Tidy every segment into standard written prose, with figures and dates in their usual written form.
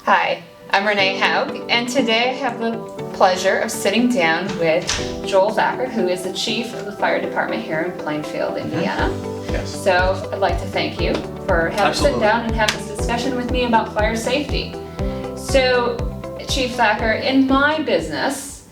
Hi, I'm Renee Haug, and today I have the pleasure of sitting down with Joel Thacker, who is the Chief of the Fire Department here in Plainfield, Indiana. Yes. So I'd like to thank you for having sit down and have this discussion with me about fire safety. So, Chief Thacker, in my business,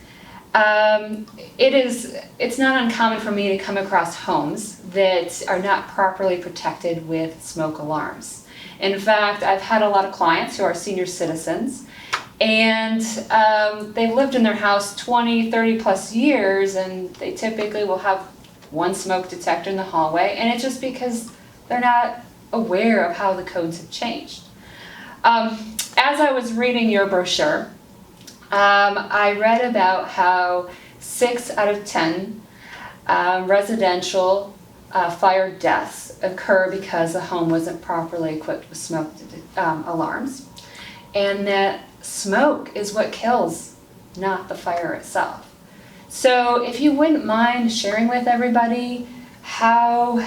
it's not uncommon for me to come across homes that are not properly protected with smoke alarms. In fact, I've had a lot of clients who are senior citizens, and they've lived in their house 20, 30 plus years, and they typically will have one smoke detector in the hallway, and it's just because they're not aware of how the codes have changed. As I was reading your brochure, I read about how 6 out of 10 residential fire deaths occur because the home wasn't properly equipped with smoke alarms, and that smoke is what kills, not the fire itself. So if you wouldn't mind sharing with everybody how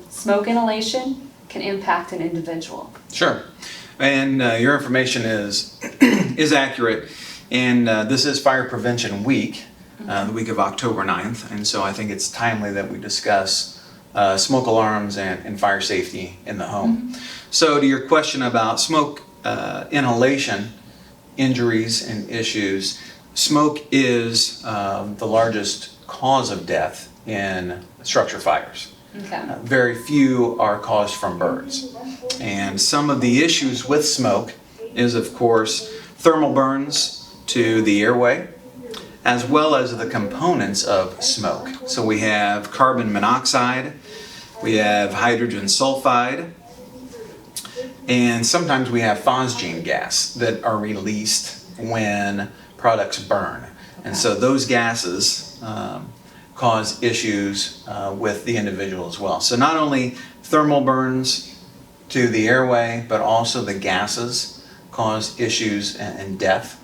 smoke inhalation can impact an individual. Sure. And your information is accurate. And this is Fire Prevention Week, the week of October 9th. And so I think it's timely that we discuss smoke alarms and fire safety in the home. So to your question about smoke inhalation, injuries and issues, smoke is the largest cause of death in structure fires. Okay. Very few are caused from birds. And some of the issues with smoke is, of course, thermal burns to the airway, as well as the components of smoke. So we have carbon monoxide, we have hydrogen sulfide, and sometimes we have phosgene gas that are released when products burn. And so those gases cause issues with the individual as well. So not only thermal burns to the airway, but also the gases cause issues and death.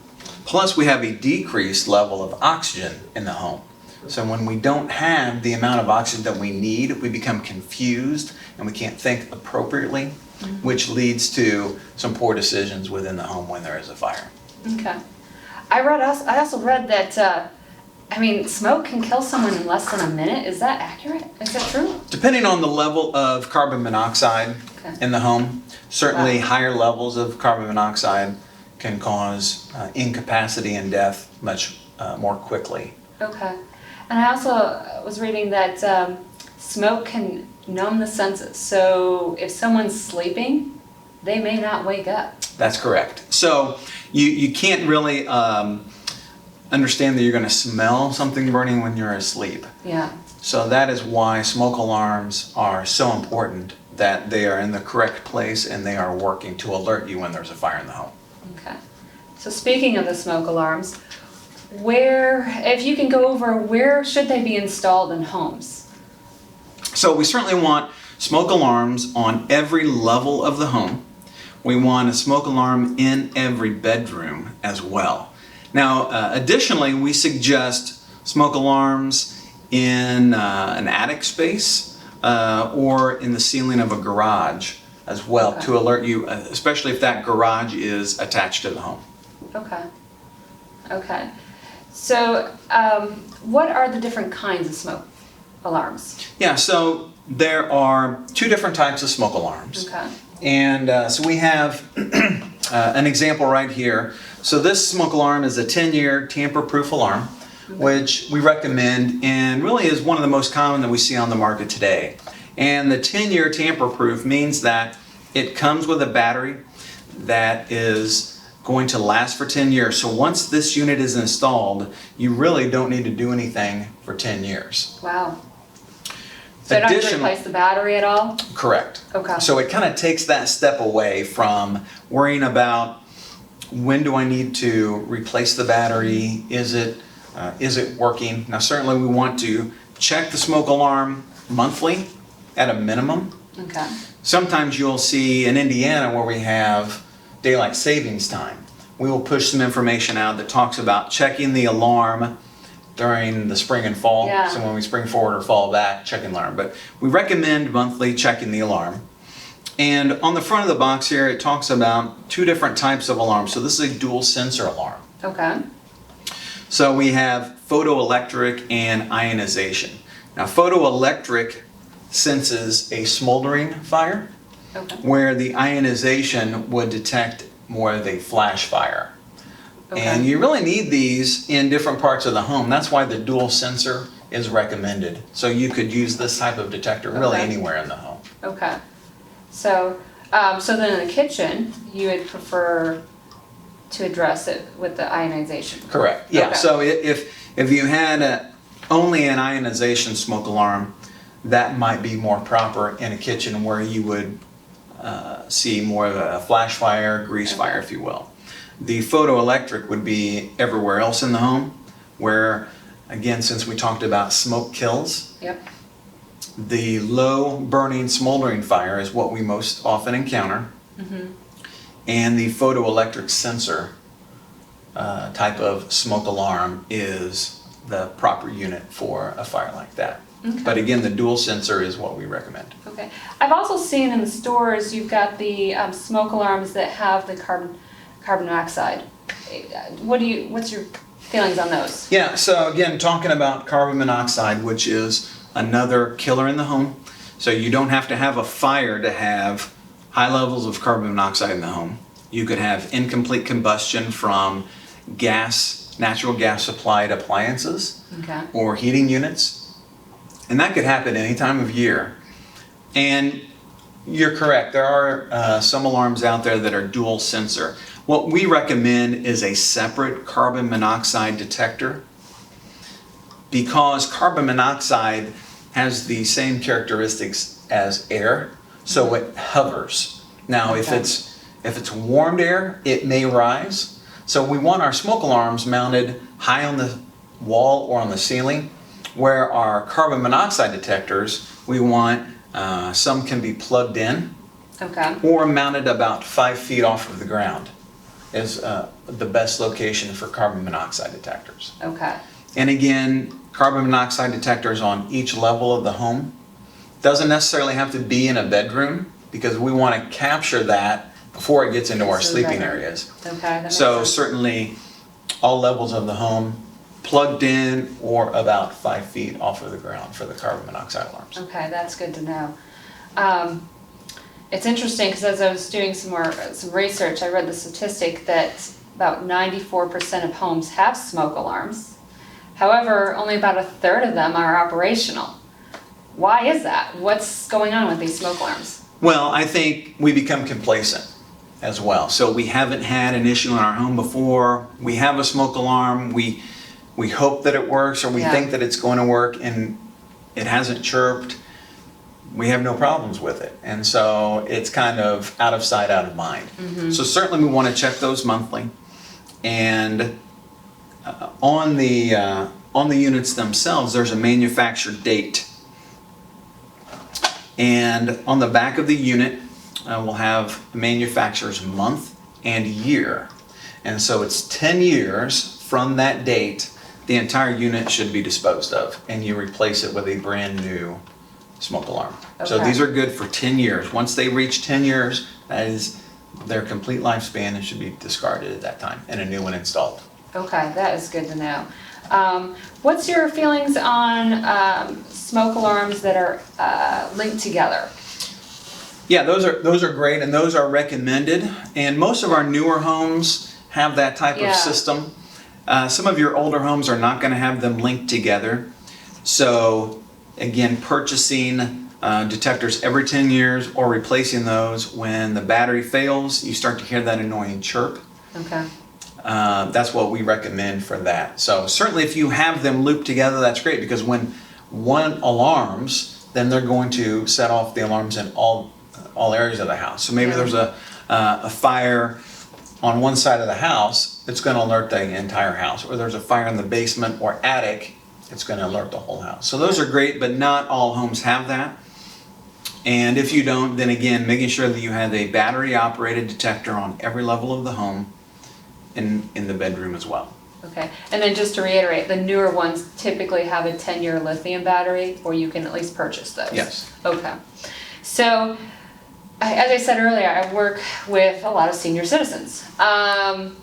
Plus we have a decreased level of oxygen in the home. So when we don't have the amount of oxygen that we need, we become confused and we can't think appropriately, which leads to some poor decisions within the home when there is a fire. Okay. I also read that smoke can kill someone in less than a minute. Is that accurate? Is that true? Depending on the level of carbon monoxide in the home, certainly higher levels of carbon monoxide can cause incapacity and death much more quickly. Okay. And I also was reading that smoke can numb the senses. So if someone's sleeping, they may not wake up. That's correct. So you can't really understand that you're going to smell something burning when you're asleep. Yeah. So that is why smoke alarms are so important, that they are in the correct place and they are working to alert you when there's a fire in the home. Okay. So speaking of the smoke alarms, if you can go over, where should they be installed in homes? So we certainly want smoke alarms on every level of the home. We want a smoke alarm in every bedroom as well. Now, additionally, we suggest smoke alarms in an attic space or in the ceiling of a garage as well, to alert you, especially if that garage is attached to the home. Okay. Okay. So, what are the different kinds of smoke alarms? Yeah, so there are 2 different types of smoke alarms. Okay. And so we have an example right here. So this smoke alarm is a 10-year tamper-proof alarm, which we recommend and really is one of the most common that we see on the market today. And the 10-year tamper-proof means that it comes with a battery that is going to last for 10 years. So once this unit is installed, you really don't need to do anything for 10 years. Wow. So I don't have to replace the battery at all? Correct. Okay. So it kind of takes that step away from worrying about when do I need to replace the battery? Is it working? Now certainly we want to check the smoke alarm monthly at a minimum. Okay. Sometimes you'll see in Indiana where we have daylight savings time, we will push some information out that talks about checking the alarm during the spring and fall. Yeah. So when we spring forward or fall back, checking the alarm. But we recommend monthly checking the alarm. And on the front of the box here, it talks about 2 different types of alarms. So this is a dual sensor alarm. Okay. So we have photoelectric and ionization. Now photoelectric senses a smoldering fire, Okay. where the ionization would detect more of a flash fire. Okay. And you really need these in different parts of the home. That's why the dual sensor is recommended. So you could use this type of detector really Okay. anywhere in the home. Okay. So, so then in the kitchen, you would prefer to address it with the ionization? Correct. Yeah. Okay. So if you had only an ionization smoke alarm, that might be more proper in a kitchen where you would see more of a flash fire, grease fire, if you will. The photoelectric would be everywhere else in the home, where, again, since we talked about smoke kills, Yep. the low burning smoldering fire is what we most often encounter. And the photoelectric sensor type of smoke alarm is the proper unit for a fire like that. Okay. But again, the dual sensor is what we recommend. Okay. I've also seen in the stores, you've got the smoke alarms that have the carbon monoxide. What's your feelings on those? Yeah, so again, talking about carbon monoxide, which is another killer in the home. So you don't have to have a fire to have high levels of carbon monoxide in the home. You could have incomplete combustion from natural gas supplied appliances Okay. or heating units. And that could happen any time of year. And you're correct, there are some alarms out there that are dual sensor. What we recommend is a separate carbon monoxide detector, because carbon monoxide has the same characteristics as air, so it hovers. Now, if it's warmed air, it may rise. So we want our smoke alarms mounted high on the wall or on the ceiling, where our carbon monoxide detectors, we want some can be plugged in Okay. or mounted about 5 feet off of the ground is the best location for carbon monoxide detectors. Okay. And again, carbon monoxide detectors on each level of the home. Doesn't necessarily have to be in a bedroom, because we want to capture that before it gets into our Into the sleeping bedroom. areas. Okay. That makes So sense. certainly all levels of the home, plugged in or about 5 feet off of the ground for the carbon monoxide alarms. Okay, that's good to know. It's interesting because as I was doing some research, I read the statistic that about 94% of homes have smoke alarms. However, only about a third of them are operational. Why is that? What's going on with these smoke alarms? Well, I think we become complacent as well. So we haven't had an issue in our home before. We have a smoke alarm. We hope that it works, or we Yeah. think that it's going to work, and it hasn't chirped. We have no problems with it. And so it's kind of out of sight, out of mind. So certainly we want to check those monthly. And on the units themselves, there's a manufacture date. And on the back of the unit, we'll have the manufacturer's month and year. And so it's 10 years from that date, the entire unit should be disposed of, and you replace it with a brand new smoke alarm. So Okay. these are good for 10 years. Once they reach 10 years, that is their complete lifespan and should be discarded at that time and a new one installed. Okay, that is good to know. What's your feelings on smoke alarms that are linked together? Yeah, those are great, and those are recommended. And most of our newer homes have that type Yeah. of system. Some of your older homes are not going to have them linked together. So again, purchasing detectors every 10 years or replacing those when the battery fails, you start to hear that annoying chirp. Okay. That's what we recommend for that. So certainly if you have them looped together, that's great, because when one alarms, then they're going to set off the alarms in all areas of the house. So maybe Yeah. there's a fire on one side of the house, it's going to alert the entire house. Or there's a fire in the basement or attic, it's going to alert the whole house. So those are great, but not all homes have that. And if you don't, then again, making sure that you have a battery operated detector on every level of the home, in the bedroom as well. Okay, and then just to reiterate, the newer ones typically have a 10-year lithium battery, or you can at least purchase those? Yes. Okay. So, as I said earlier, I work with a lot of senior citizens. And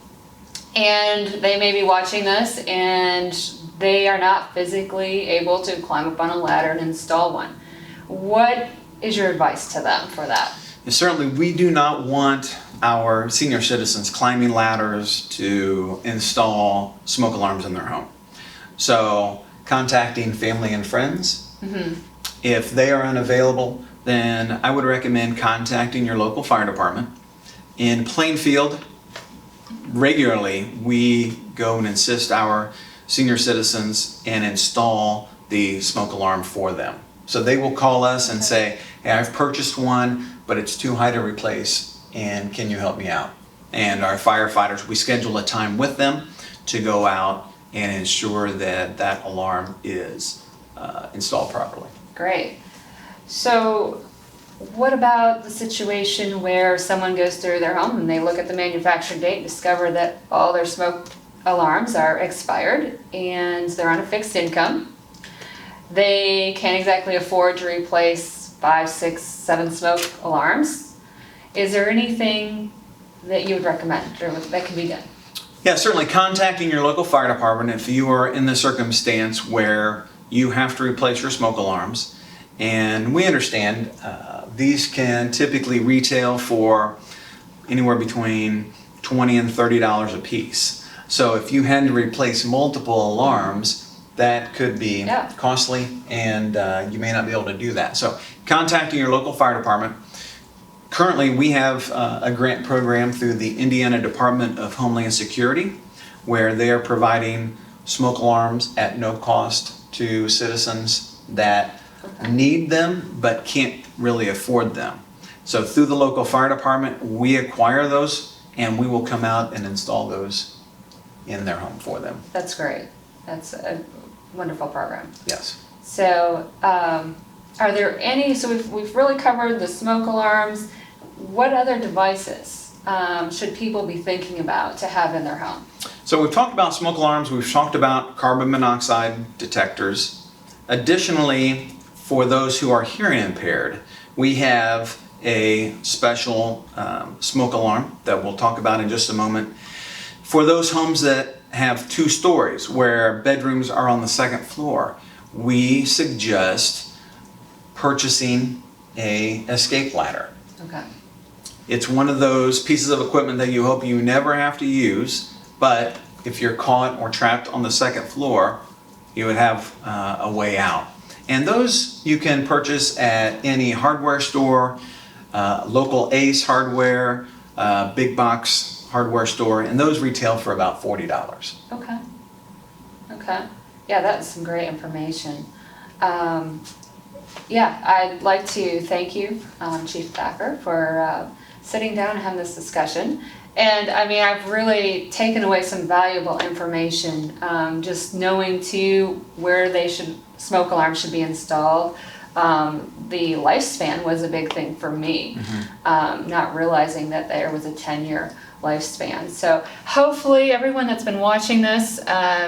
they may be watching this and they are not physically able to climb up on a ladder and install one. What is your advice to them for that? Certainly, we do not want our senior citizens climbing ladders to install smoke alarms in their home. So, contacting family and friends. If they are unavailable, then I would recommend contacting your local fire department. In Plainfield, regularly we go and assist our senior citizens and install the smoke alarm for them. So they will call us and say, hey, I've purchased one, but it's too high to replace, and can you help me out? And our firefighters, we schedule a time with them to go out and ensure that that alarm is installed properly. Great. So what about the situation where someone goes through their home and they look at the manufacturer date and discover that all their smoke alarms are expired and they're on a fixed income? They can't exactly afford to replace 5, 6, 7 smoke alarms. Is there anything that you would recommend or that can be done? Yeah, certainly contacting your local fire department if you are in the circumstance where you have to replace your smoke alarms. And we understand these can typically retail for anywhere between $20 and $30 a piece. So if you had to replace multiple alarms, that could be costly, and you may not be able to do that. So contacting your local fire department. Currently, we have a grant program through the Indiana Department of Homeland Security where they are providing smoke alarms at no cost to citizens that need them but can't really afford them. So through the local fire department, we acquire those and we will come out and install those in their home for them. That's great. That's a wonderful program. Yes. So are there any, so we've really covered the smoke alarms. What other devices should people be thinking about to have in their home? So we've talked about smoke alarms, we've talked about carbon monoxide detectors. Additionally, for those who are hearing impaired, we have a special smoke alarm that we'll talk about in just a moment. For those homes that have 2 stories where bedrooms are on the 2nd floor, we suggest purchasing an escape ladder. Okay. It's one of those pieces of equipment that you hope you never have to use, but if you're caught or trapped on the 2nd floor, you would have a way out. And those you can purchase at any hardware store, local Ace hardware, big box hardware store, and those retail for about $40. Okay. Okay. Yeah, that's some great information. Yeah, I'd like to thank you, Chief Thacker, for sitting down and having this discussion. And I mean, I've really taken away some valuable information, just knowing too where smoke alarms should be installed. The lifespan was a big thing for me, not realizing that there was a 10-year lifespan. So hopefully everyone that's been watching this,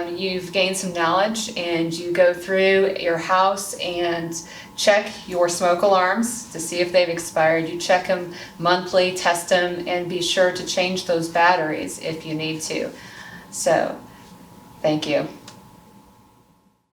you've gained some knowledge and you go through your house and check your smoke alarms to see if they've expired. You check them monthly, test them, and be sure to change those batteries if you need to. So, thank you.